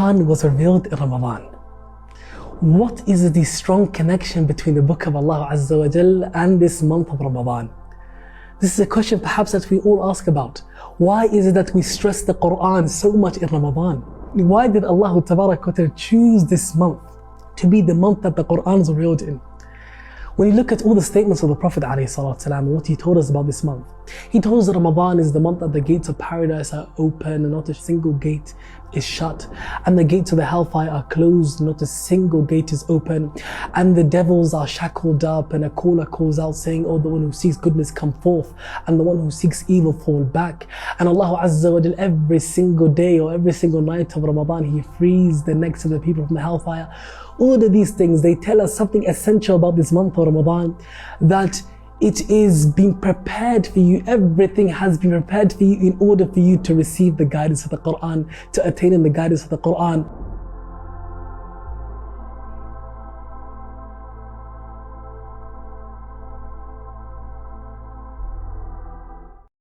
Quran was revealed in Ramadan. What is the strong connection between the book of Allah Azza wa Jal and this month of Ramadan? This is a question perhaps that we all ask about. Why is it that we stress the Quran so much in Ramadan? Why did Allah Tabarak wa Ta'ala choose this month to be the month that the Quran is revealed in? When you look at all the statements of the Prophet ﷺ, what he told us about this month, he told us that Ramadan is the month that the gates of paradise are open and not a single gate is shut, and the gates of the hellfire are closed, not a single gate is open, and the devils are shackled up, and a caller calls out saying, oh, the one who seeks goodness come forth, and the one who seeks evil fall back. And Allah Azza wa Jal every single day or every single night of Ramadan, He frees the necks of the people from the hellfire. All of these things, they tell us something essential about this month of Ramadan, that it is being prepared for you. Everything has been prepared for you in order for you to receive the guidance of the Quran, to attain in the guidance of the Quran.